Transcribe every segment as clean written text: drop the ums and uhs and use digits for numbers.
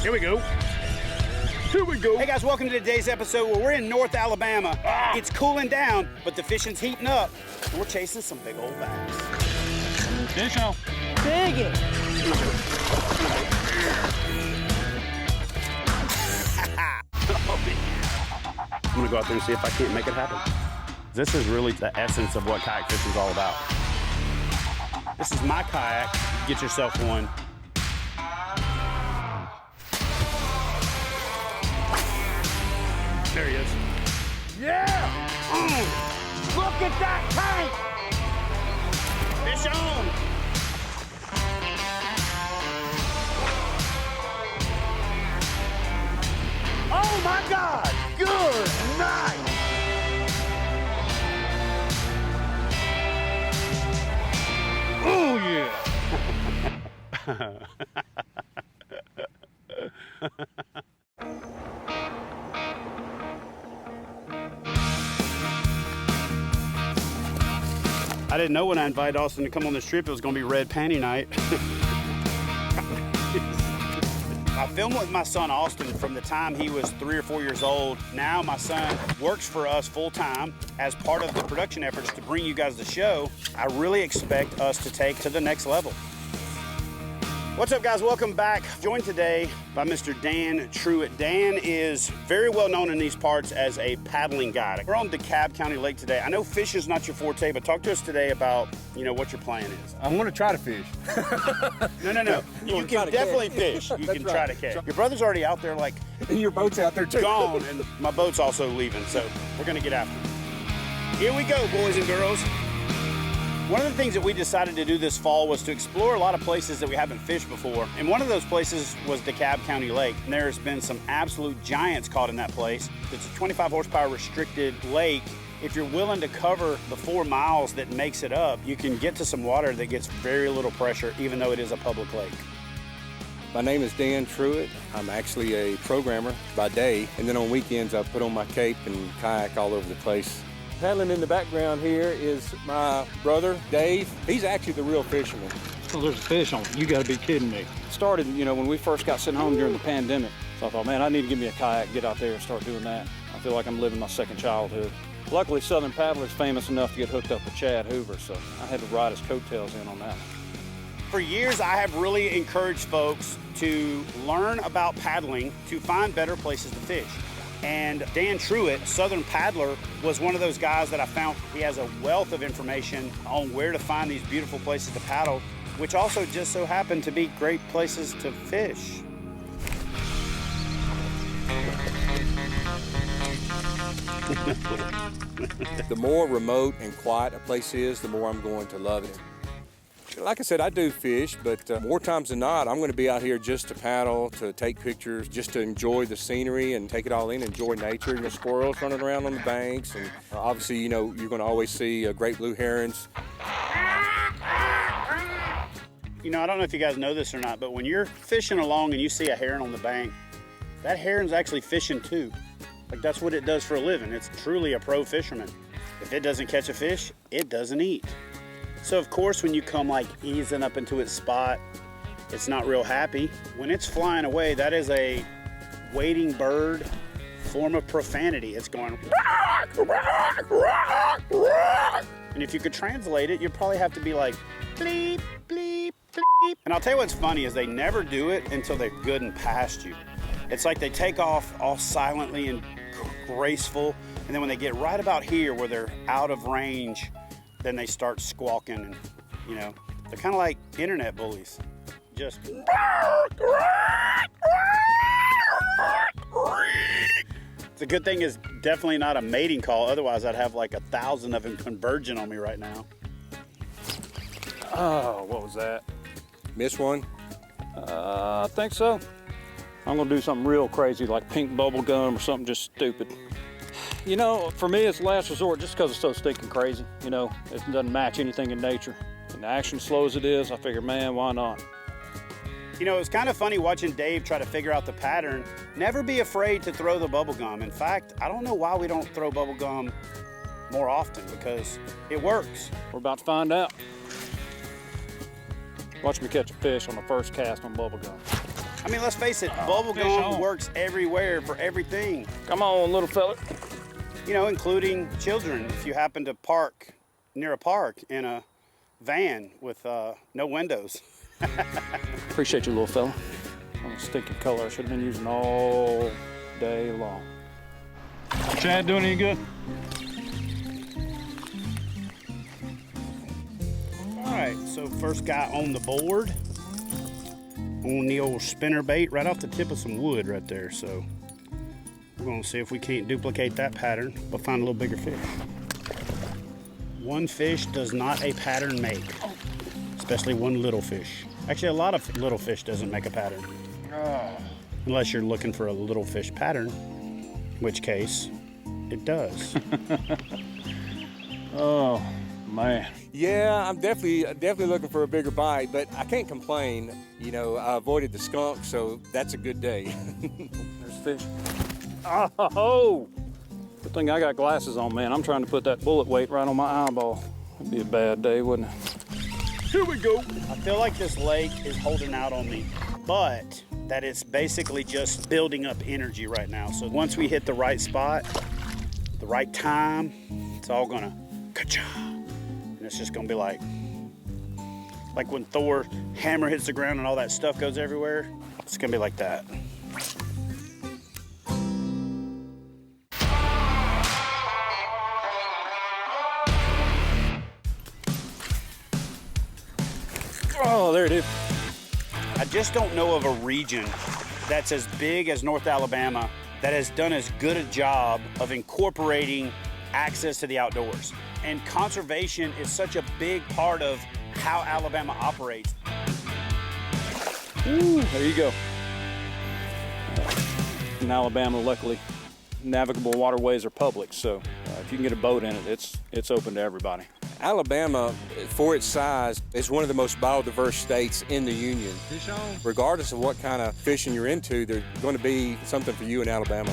Here we go. Here we go. Hey guys, welcome to today's episode where we're in North Alabama. It's cooling down, but the fishing's heating up. And we're chasing some big old bass. Fish on. Dig it. I'm gonna go out there and see if I can't make it happen. This is really the essence of what kayak fishing is all about. This is my kayak. Get yourself one. There he is. Yeah! Look at that tank! Fish on! Oh my God! Good night! Oh yeah! I didn't know when I invited Austin to come on this trip it was gonna be red panty night. I filmed with my son Austin from the time he was 3 or 4 years old. Now my son works for us full time as part of the production efforts to bring you guys the show. I really expect us to take to the next level. What's up guys, welcome back. Joined today by Mr. Dan Truitt. Dan is very well known in these parts as a paddling guide. We're on DeKalb County Lake today. I know fish is not your forte, but talk to us today about, what your plan is. I'm gonna try to fish. No. You can definitely fish. You can try to catch. Your brother's already out there like And your boat's out there too. gone, and my boat's also leaving, so we're gonna get after it. Here we go, boys and girls. One of the things that we decided to do this fall was to explore a lot of places that we haven't fished before. And one of those places was DeKalb County Lake. And there's been some absolute giants caught in that place. It's a 25 horsepower restricted lake. If you're willing to cover the 4 miles that makes it up, you can get to some water that gets very little pressure, even though it is a public lake. My name is Dan Truitt. I'm actually a programmer by day, and then on weekends I put on my cape and kayak all over the place. Paddling in the background here is my brother, Dave. He's actually the real fisherman. So there's a fish on it. You gotta be kidding me. Started, when we first got sent home during the pandemic. So I thought, man, I need to get me a kayak, get out there and start doing that. I feel like I'm living my second childhood. Luckily, Southern Paddler's famous enough to get hooked up with Chad Hoover, so I had to ride his coattails in on that. For years, I have really encouraged folks to learn about paddling to find better places to fish. And Dan Truitt, Southern Paddler, was one of those guys that I found. He has a wealth of information on where to find these beautiful places to paddle, which also just so happen to be great places to fish. The more remote and quiet a place is, the more I'm going to love it. Like I said, I do fish, but more times than not, I'm going to be out here just to paddle, to take pictures, just to enjoy the scenery and take it all in, enjoy nature. Squirrels running around on the banks, and obviously, you're going to always see great blue herons. I don't know if you guys know this or not, but when you're fishing along and you see a heron on the bank, that heron's actually fishing too. Like that's what it does for a living. It's truly a pro fisherman. If it doesn't catch a fish, it doesn't eat. So of course, when you come like easing up into its spot, it's not real happy. When it's flying away, that is a wading bird form of profanity. It's going, rock, rock, rock, rock. And if you could translate it, you'd probably have to be like, bleep, bleep, bleep. And I'll tell you what's funny is they never do it until they're good and past you. It's like they take off all silently and graceful. And then when they get right about here where they're out of range, then they start squawking and, they're kind of like internet bullies. Just, it's a good thing it's definitely not a mating call. Otherwise, I'd have like 1,000 of them converging on me right now. Oh, what was that? Miss one? I think so. I'm gonna do something real crazy like pink bubble gum or something just stupid. For me, it's last resort just because it's so stinking crazy. It doesn't match anything in nature. And the action slow as it is, I figure, man, why not? It's kind of funny watching Dave try to figure out the pattern. Never be afraid to throw the bubble gum. In fact, I don't know why we don't throw bubble gum more often because it works. We're about to find out. Watch me catch a fish on the first cast on bubble gum. I mean, let's face it, bubble fish gum on. works everywhere for everything. Come on, little fella. You know, including children. If you happen to park near a park in a van with no windows. Appreciate you, little fella. Oh, stinking color I should have been using all day long. Chad doing any good? All right, so first guy on the board, on the old spinner bait, right off the tip of some wood right there. So we're gonna see if we can't duplicate that pattern, but find a little bigger fish. One fish does not a pattern make, especially one little fish. Actually, a lot of little fish doesn't make a pattern. Unless you're looking for a little fish pattern, in which case it does. Oh, man. Yeah, I'm definitely looking for a bigger bite, but I can't complain. You know, I avoided the skunk, so that's a good day. There's fish. Oh! Good thing I got glasses on, man. I'm trying to put that bullet weight right on my eyeball. It'd be a bad day, wouldn't it? Here we go. I feel like this lake is holding out on me, but that it's basically just building up energy right now. So once we hit the right spot, the right time, it's all gonna ka-cha. And it's just gonna be like when Thor hammer hits the ground and all that stuff goes everywhere. It's gonna be like that. Oh, there it is. I just don't know of a region that's as big as North Alabama that has done as good a job of incorporating access to the outdoors. And conservation is such a big part of how Alabama operates. Ooh, there you go. In Alabama, luckily, navigable waterways are public, so if you can get a boat in it, it's open to everybody. Alabama, for its size, is one of the most biodiverse states in the Union. Fish on. Regardless of what kind of fishing you're into, there's going to be something for you in Alabama.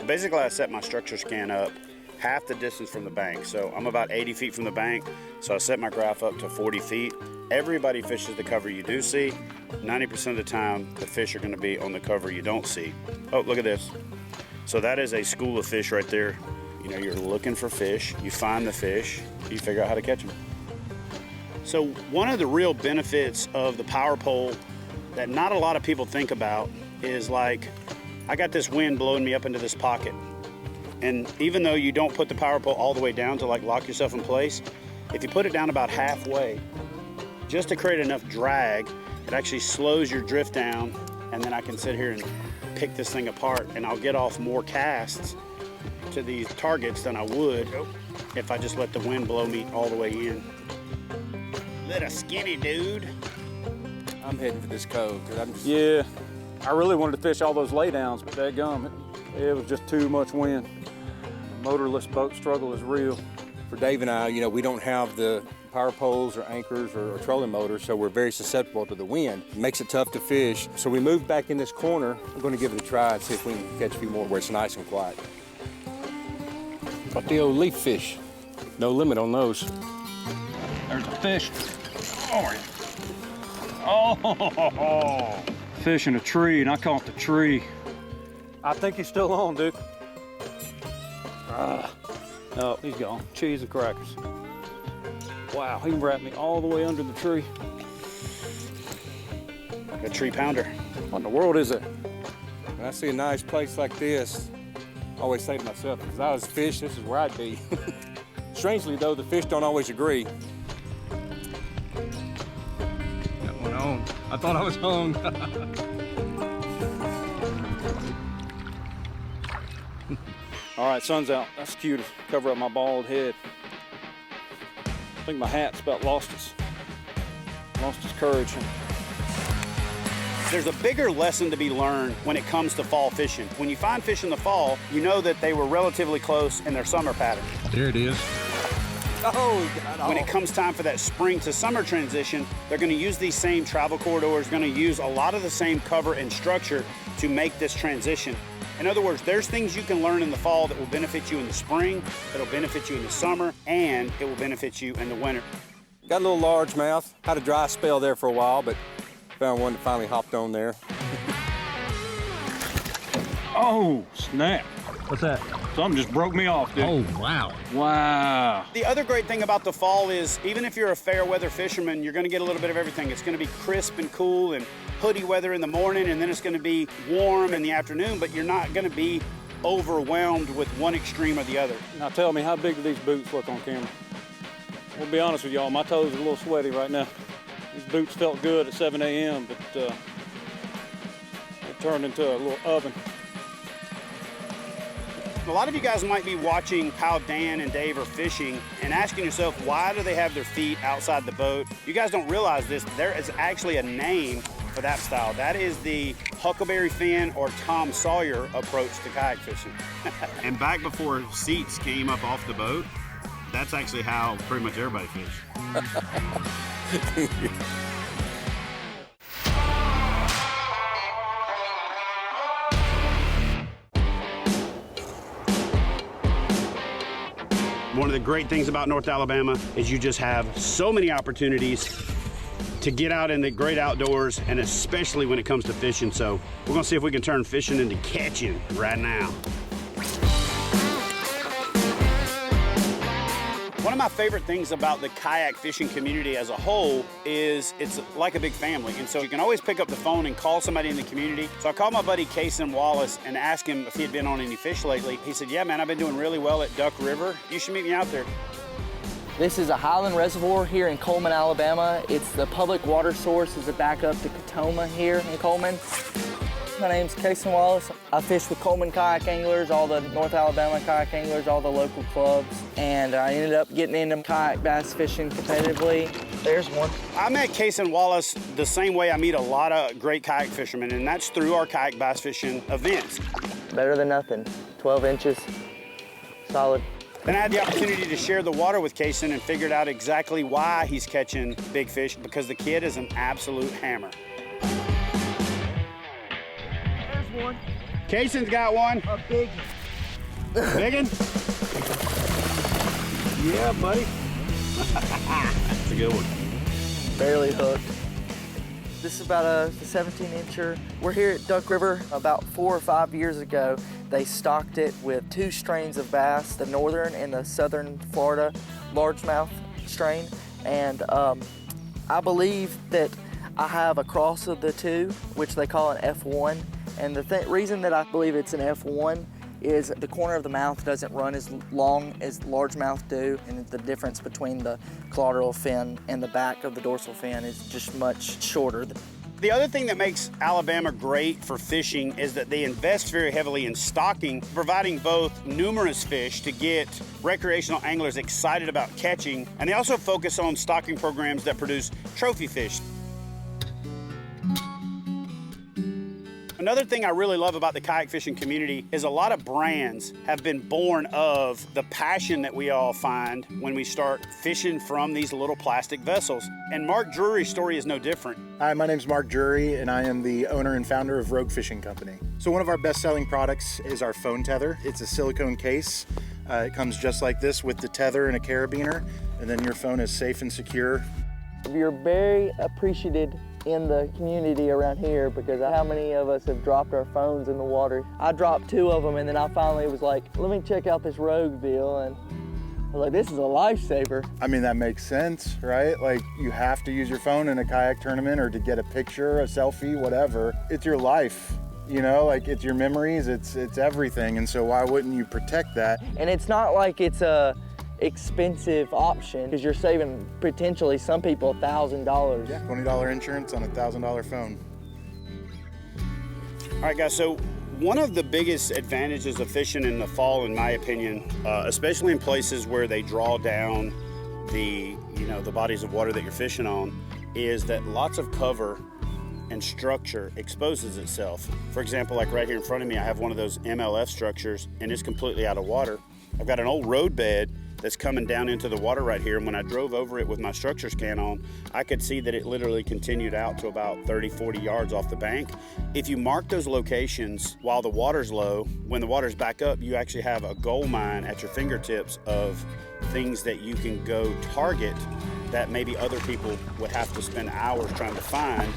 Basically, I set my structure scan up half the distance from the bank. So I'm about 80 feet from the bank, so I set my graph up to 40 feet. Everybody fishes the cover you do see. 90% of the time, the fish are gonna be on the cover you don't see. Oh, look at this. So that is a school of fish right there. You know, you're looking for fish, you find the fish, you figure out how to catch them. So one of the real benefits of the power pole that not a lot of people think about is like, I got this wind blowing me up into this pocket. And even though you don't put the power pole all the way down to like lock yourself in place, if you put it down about halfway, just to create enough drag, it actually slows your drift down, and then I can sit here and pick this thing apart, and I'll get off more casts to these targets than I would if I just let the wind blow me all the way in. Little skinny dude. I'm heading for this cove because I'm just... Yeah, I really wanted to fish all those laydowns, but dadgum, it was just too much wind. Motorless boat struggle is real. For Dave and I, you know, we don't have the power poles or anchors or trolling motors, so we're very susceptible to the wind. It makes it tough to fish. So we moved back in this corner. I'm going to give it a try and see if we can catch a few more where it's nice and quiet. Got the old leaf fish. No limit on those. There's a fish. Oh, Fish in a tree, and I caught the tree. I think he's still on, dude. Oh, he's gone. Cheese and crackers. Wow, he wrapped me all the way under the tree. A tree pounder. What in the world is it? When I see a nice place like this, I always say to myself, if I was a fish, this is where I'd be. Strangely, though, the fish don't always agree. got one on. I thought I was hung. All right, sun's out. That's cute to cover up my bald head. I think my hat's about lost its courage. There's a bigger lesson to be learned when it comes to fall fishing. When you find fish in the fall, you know that they were relatively close in their summer pattern. There it is. Oh, God. When it comes time for that spring to summer transition, they're gonna use these same travel corridors, gonna use a lot of the same cover and structure to make this transition. In other words, there's things you can learn in the fall that will benefit you in the spring, that'll benefit you in the summer, and it will benefit you in the winter. Got a little largemouth. Had a dry spell there for a while, but found one that finally hopped on there. Oh, snap. What's that? Something just broke me off, dude. Oh, wow. Wow. The other great thing about the fall is even if you're a fair weather fisherman, you're going to get a little bit of everything. It's going to be crisp and cool and hoodie weather in the morning, and then it's going to be warm in the afternoon, but you're not going to be overwhelmed with one extreme or the other. Now tell me, how big do these boots look on camera? We'll be honest with y'all, my toes are a little sweaty right now. These boots felt good at 7 a.m., but it turned into a little oven. A lot of you guys might be watching how Dan and Dave are fishing and asking yourself, why do they have their feet outside the boat? You guys don't realize this. There is actually a name for that style. That is the Huckleberry Fin or Tom Sawyer approach to kayak fishing. And back before seats came up off the boat, that's actually how pretty much everybody fished. One of the great things about North Alabama is you just have so many opportunities to get out in the great outdoors, and especially when it comes to fishing. So we're gonna see if we can turn fishing into catching right now. One of my favorite things about the kayak fishing community as a whole is it's like a big family. And so you can always pick up the phone and call somebody in the community. So I called my buddy Kason Wallace and asked him if he had been on any fish lately. He said, yeah, man, I've been doing really well at Duck River. You should meet me out there. This is a Highland Reservoir here in Coleman, Alabama. It's the public water source as a backup to Katoma here in Coleman. My name's Kason Wallace. I fish with Coleman kayak anglers, all the North Alabama kayak anglers, all the local clubs, and I ended up getting into kayak bass fishing competitively. There's one. I met Kason Wallace the same way I meet a lot of great kayak fishermen, and that's through our kayak bass fishing events. Better than nothing. 12 inches, solid. Then I had the opportunity to share the water with Kason and figured out exactly why he's catching big fish, because the kid is an absolute hammer. One. Kason's got one. A big one. Big one? Yeah, buddy. That's a good one. Barely hooked. This is about a 17-incher. We're here at Duck River. About 4 or 5 years ago, they stocked it with 2 strains of bass, the northern and the southern Florida largemouth strain. And I believe that I have a cross of the two, which they call an F1. And the reason that I believe it's an F1 is the corner of the mouth doesn't run as long as largemouth do, and the difference between the collateral fin and the back of the dorsal fin is just much shorter. The other thing that makes Alabama great for fishing is that they invest very heavily in stocking, providing both numerous fish to get recreational anglers excited about catching, and they also focus on stocking programs that produce trophy fish. Another thing I really love about the kayak fishing community is a lot of brands have been born of the passion that we all find when we start fishing from these little plastic vessels. And Mark Drury's story is no different. Hi, my name's Mark Drury, and I am the owner and founder of Rogue Fishing Company. So one of our best-selling products is our phone tether. It's a silicone case. It comes just like this with the tether and a carabiner, and then your phone is safe and secure. You're very appreciated in the community around here because how many of us have dropped our phones in the water? I dropped 2 of them, and then I finally was like, let me check out this Rogue deal, and I was like, this is a lifesaver. I mean, that makes sense, right? Like, you have to use your phone in a kayak tournament or to get a picture, a selfie, whatever. It's your life, you know? Like, it's your memories, it's everything, and so why wouldn't you protect that? And it's not like it's a expensive option because you're saving potentially some people $1,000. Yeah, $20 insurance on a $1,000 phone. All right, guys, so one of the biggest advantages of fishing in the fall, in my opinion, especially in places where they draw down the bodies of water that you're fishing on, is that lots of cover and structure exposes itself. For example, like right here in front of me, I have one of those MLF structures, and it's completely out of water. I've got an old road bed that's coming down into the water right here, and when I drove over it with my structure scan on, I could see that it literally continued out to about 30, 40 yards off the bank. If you mark those locations while the water's low, when the water's back up, you actually have a gold mine at your fingertips of things that you can go target that maybe other people would have to spend hours trying to find.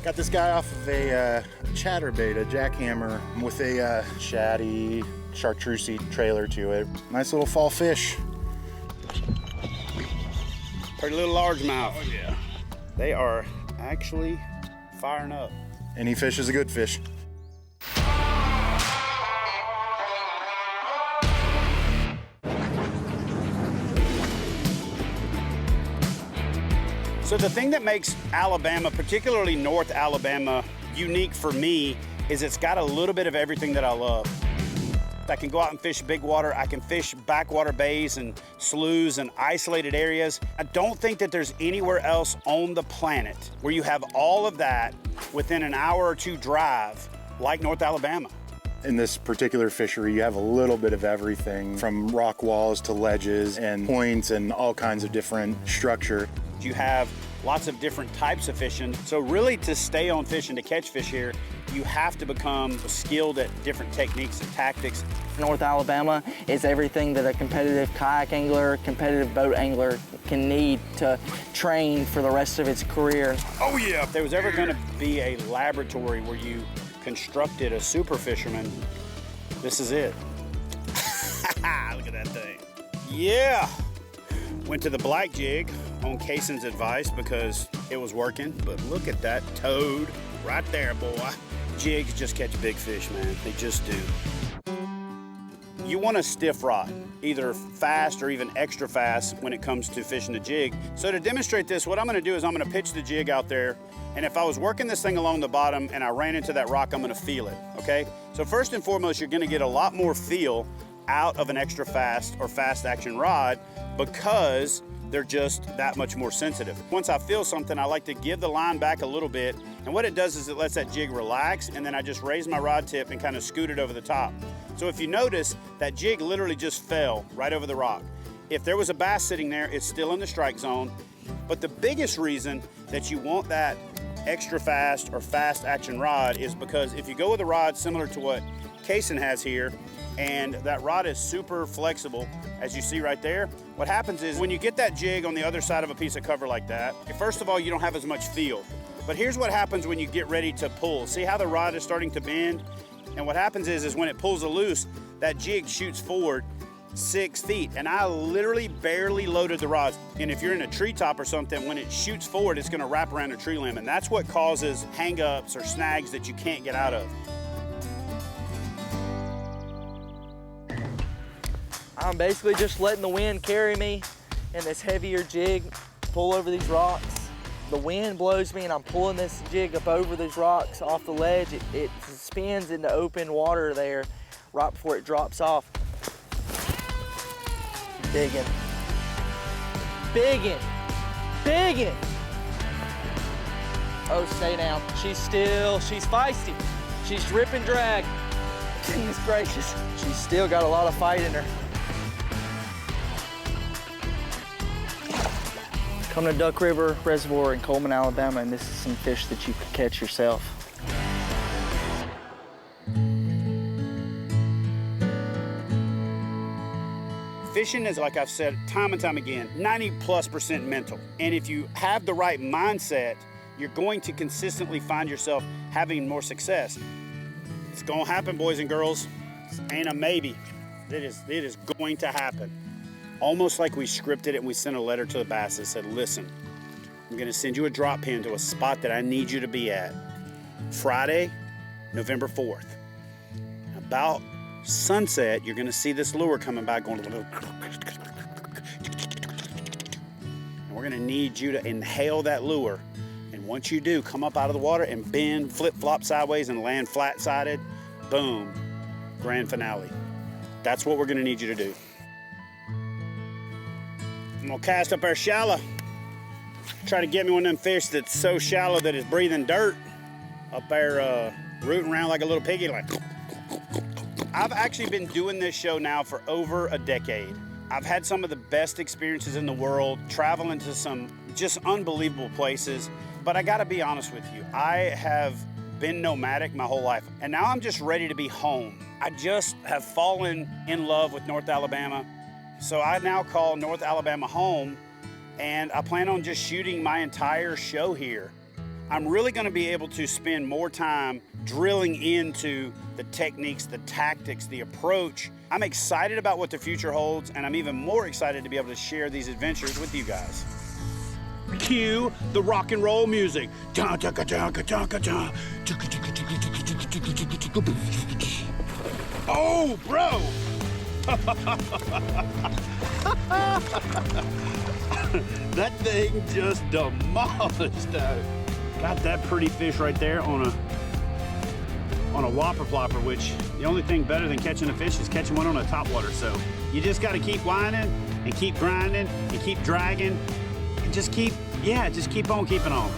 Got this guy off of a chatterbait, a jackhammer with a chatty chartreusey trailer to it. Nice little fall fish. Pretty little largemouth. Oh, yeah. They are actually firing up. Any fish is a good fish. So the thing that makes Alabama, particularly North Alabama, unique for me is it's got a little bit of everything that I love. I can go out and fish big water. I can fish backwater bays and sloughs and isolated areas. I don't think that there's anywhere else on the planet where you have all of that within an hour or two drive like North Alabama. In this particular fishery, you have a little bit of everything from rock walls to ledges and points and all kinds of different structure. You have lots of different types of fishing. So really to stay on fishing, to catch fish here, you have to become skilled at different techniques and tactics. North Alabama is everything that a competitive kayak angler, competitive boat angler can need to train for the rest of its career. Oh yeah! If there was ever gonna be a laboratory where you constructed a super fisherman, this is it. Look at that thing. Yeah! Went to the black jig on Cason's advice because it was working, but look at that toad right there, boy. Jigs just catch big fish, man. They just do. You want a stiff rod, either fast or even extra fast when it comes to fishing a jig. So to demonstrate this, what I'm gonna do is I'm gonna pitch the jig out there, and if I was working this thing along the bottom and I ran into that rock, I'm gonna feel it, okay? So first and foremost, you're gonna get a lot more feel out of an extra fast or fast action rod because they're just that much more sensitive. Once I feel something, I like to give the line back a little bit, and what it does is it lets that jig relax, and then I just raise my rod tip and kind of scoot it over the top. So if you notice, that jig literally just fell right over the rock. If there was a bass sitting there, it's still in the strike zone, but the biggest reason that you want that extra fast or fast action rod is because if you go with a rod similar to what Cason has here, and that rod is super flexible, as you see right there. What happens is when you get that jig on the other side of a piece of cover like that, first of all, you don't have as much feel. But here's what happens when you get ready to pull. See how the rod is starting to bend? And what happens is when it pulls loose, that jig shoots forward 6 feet. And I literally barely loaded the rods. And if you're in a treetop or something, when it shoots forward, it's gonna wrap around a tree limb. And that's what causes hang-ups or snags that you can't get out of. I'm basically just letting the wind carry me in this heavier jig, pull over these rocks. The wind blows me and I'm pulling this jig up over these rocks off the ledge. It spins into open water there right before it drops off. Biggin. Biggin. Biggin. Oh, stay down. She's feisty. She's drip and drag. Goodness gracious. She's still got a lot of fight in her. Come to Duck River Reservoir in Coleman, Alabama, and this is some fish that you could catch yourself. Fishing is, like I've said time and time again, 90+% mental. And if you have the right mindset, you're going to consistently find yourself having more success. It's gonna happen, boys and girls. It ain't a maybe. It is going to happen. Almost like we scripted it and we sent a letter to the bass that said, listen, I'm gonna send you a drop pin to a spot that I need you to be at. Friday, November 4th. About sunset, you're gonna see this lure coming by going, and we're gonna need you to inhale that lure. And once you do, come up out of the water and bend, flip-flop sideways and land flat-sided. Boom, grand finale. That's what we're gonna need you to do. I'm gonna cast up our shallow. Try to get me one of them fish that's so shallow that it's breathing dirt up there, rooting around like a little piggy. Like, I've actually been doing this show now for over a decade. I've had some of the best experiences in the world, traveling to some just unbelievable places. But I gotta be honest with you, I have been nomadic my whole life, and now I'm just ready to be home. I just have fallen in love with North Alabama. So I now call North Alabama home, and I plan on just shooting my entire show here. I'm really gonna be able to spend more time drilling into the techniques, the tactics, the approach. I'm excited about what the future holds, and I'm even more excited to be able to share these adventures with you guys. Cue the rock and roll music. Oh, bro! That thing just demolished that. Got that pretty fish right there on a whopper plopper, which the only thing better than catching a fish is catching one on a topwater. So you just got to keep whining and keep grinding and keep dragging and just keep on keeping on.